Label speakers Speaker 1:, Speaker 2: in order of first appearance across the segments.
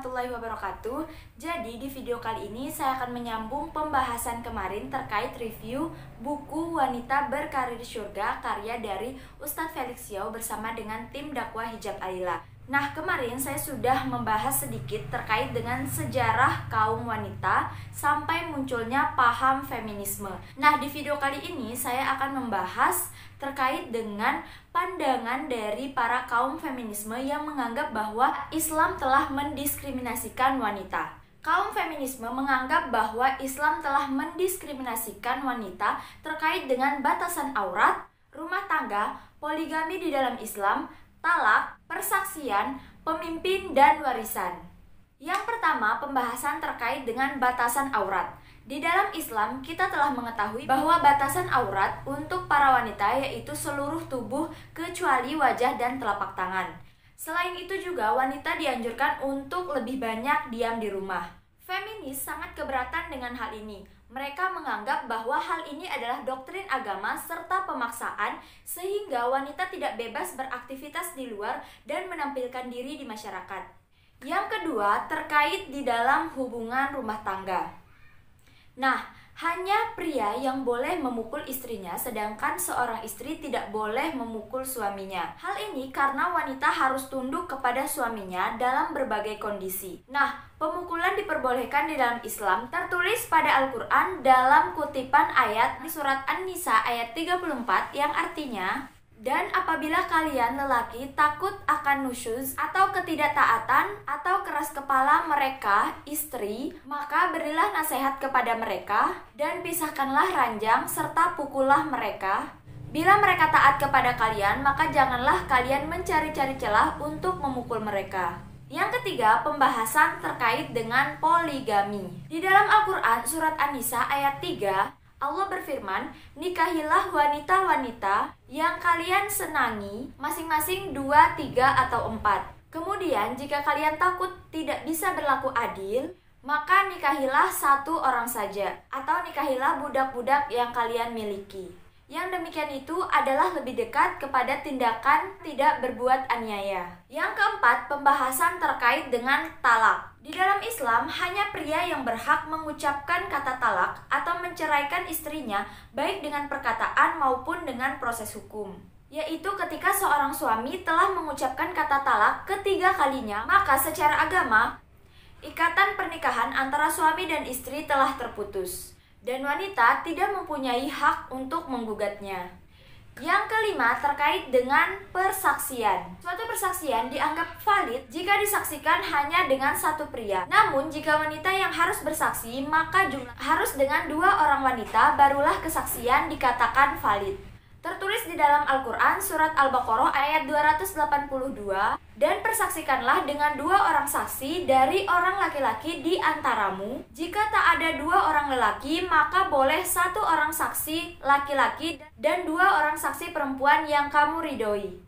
Speaker 1: warahmatullahi wabarakatuh. Jadi di video kali ini saya akan menyambung pembahasan kemarin terkait review buku Wanita Berkarir Surga karya dari Ustadz Felix Yao bersama dengan tim dakwah Hijab Alila. Nah, kemarin saya sudah membahas sedikit terkait dengan sejarah kaum wanita sampai munculnya paham feminisme. Nah, di video kali ini saya akan membahas terkait dengan pandangan dari para kaum feminisme yang menganggap bahwa Islam telah mendiskriminasikan wanita. Kaum feminisme menganggap bahwa Islam telah mendiskriminasikan wanita terkait dengan batasan aurat, rumah tangga, poligami di dalam Islam, talak, persaksian, pemimpin, dan warisan. Yang pertama, pembahasan terkait dengan batasan aurat. Di dalam Islam, kita telah mengetahui bahwa batasan aurat untuk para wanita yaitu seluruh tubuh kecuali wajah dan telapak tangan. Selain itu juga, wanita dianjurkan untuk lebih banyak diam di rumah. Feminis sangat keberatan dengan hal ini. Mereka menganggap bahwa hal ini adalah doktrin agama serta pemaksaan sehingga wanita tidak bebas beraktivitas di luar dan menampilkan diri di masyarakat. Yang kedua, terkait di dalam hubungan rumah tangga. Nah, hanya pria yang boleh memukul istrinya, sedangkan seorang istri tidak boleh memukul suaminya. Hal ini karena wanita harus tunduk kepada suaminya dalam berbagai kondisi. Nah, pemukulan diperbolehkan di dalam Islam, tertulis pada Al-Quran dalam kutipan ayat di surat An-Nisa ayat 34 yang artinya, dan apabila kalian lelaki takut akan nusyuz atau ketidaktaatan atau keras kepala mereka, istri, maka berilah nasihat kepada mereka dan pisahkanlah ranjang serta pukullah mereka. Bila mereka taat kepada kalian, maka janganlah kalian mencari-cari celah untuk memukul mereka. Yang ketiga, pembahasan terkait dengan poligami. Di dalam Al-Quran surat An-Nisa ayat 3, Allah berfirman, nikahilah wanita-wanita yang kalian senangi, masing-masing 2, 3, atau 4. Kemudian, jika kalian takut tidak bisa berlaku adil, maka nikahilah satu orang saja, atau nikahilah budak-budak yang kalian miliki. Yang demikian itu adalah lebih dekat kepada tindakan tidak berbuat aniaya. Yang keempat, pembahasan terkait dengan talak. Di dalam Islam, hanya pria yang berhak mengucapkan kata talak atau menceraikan istrinya baik dengan perkataan maupun dengan proses hukum. Yaitu ketika seorang suami telah mengucapkan kata talak ketiga kalinya, maka secara agama, ikatan pernikahan antara suami dan istri telah terputus. Dan wanita tidak mempunyai hak untuk menggugatnya. Yang kelima, terkait dengan persaksian. Suatu persaksian dianggap valid jika disaksikan hanya dengan satu pria. Namun, jika wanita yang harus bersaksi, maka harus dengan 2 orang wanita, barulah kesaksian dikatakan valid. Tertulis di dalam Al-Quran surat Al-Baqarah ayat 282, dan persaksikanlah dengan 2 orang saksi dari orang laki-laki di antaramu. Jika tak ada 2 orang lelaki, maka boleh 1 orang saksi laki-laki dan 2 orang saksi perempuan yang kamu ridhoi.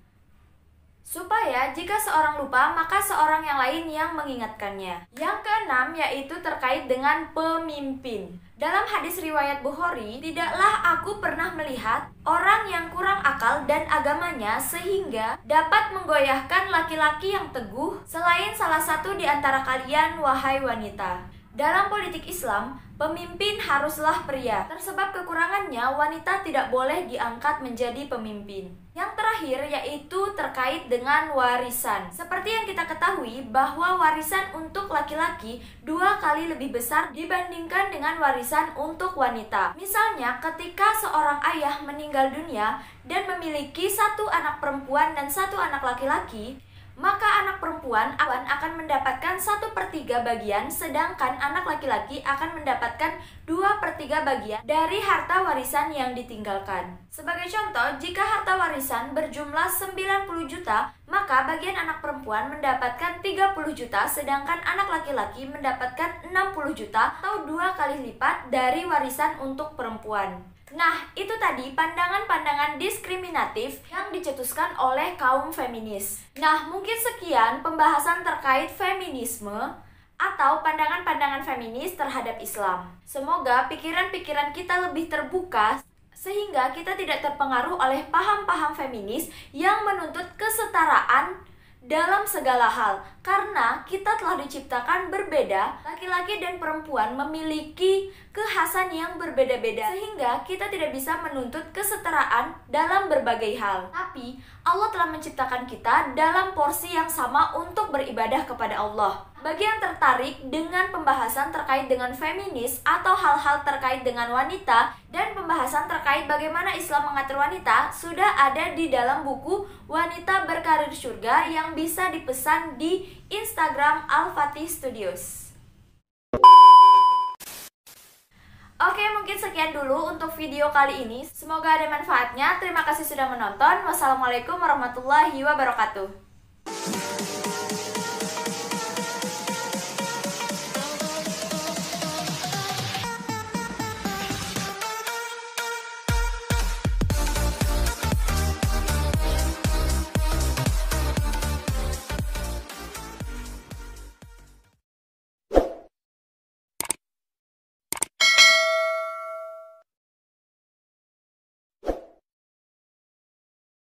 Speaker 1: Supaya jika seorang lupa, maka seorang yang lain yang mengingatkannya. Yang keenam, yaitu terkait dengan pemimpin. Dalam hadis riwayat Bukhari, tidaklah aku pernah melihat orang yang kurang akal dan agamanya sehingga dapat menggoyahkan laki-laki yang teguh selain salah satu di antara kalian, wahai wanita. Dalam politik Islam, pemimpin haruslah pria. Tersebab kekurangannya, wanita tidak boleh diangkat menjadi pemimpin. Yang terakhir yaitu terkait dengan warisan. Seperti yang kita ketahui bahwa warisan untuk laki-laki 2 kali lebih besar dibandingkan dengan warisan untuk wanita. Misalnya ketika seorang ayah meninggal dunia dan memiliki 1 anak perempuan dan 1 anak laki-laki, maka anak perempuan akan mendapatkan 1/3 bagian, sedangkan anak laki-laki akan mendapatkan 2/3 bagian dari harta warisan yang ditinggalkan. Sebagai contoh, jika harta warisan berjumlah 90 juta, maka bagian anak perempuan mendapatkan 30 juta, sedangkan anak laki-laki mendapatkan 60 juta atau 2 kali lipat dari warisan untuk perempuan. Nah, itu tadi pandangan-pandangan diskriminatif yang dicetuskan oleh kaum feminis. Nah, mungkin sekian pembahasan terkait feminisme atau pandangan-pandangan feminis terhadap Islam. Semoga pikiran-pikiran kita lebih terbuka sehingga kita tidak terpengaruh oleh paham-paham feminis yang menuntut kesetaraan dalam segala hal, karena kita telah diciptakan berbeda. Laki-laki dan perempuan memiliki kekhasan yang berbeda-beda, sehingga kita tidak bisa menuntut kesetaraan dalam berbagai hal. Tapi Allah telah menciptakan kita dalam porsi yang sama untuk beribadah kepada Allah. Bagi yang tertarik dengan pembahasan terkait dengan feminis atau hal-hal terkait dengan wanita dan pembahasan terkait bagaimana Islam mengatur wanita, sudah ada di dalam buku Wanita Berkarir Surga yang bisa dipesan di Instagram Al-Fatih Studios. Oke, mungkin sekian dulu untuk video kali ini. Semoga ada manfaatnya. Terima kasih sudah menonton. Wassalamualaikum warahmatullahi wabarakatuh.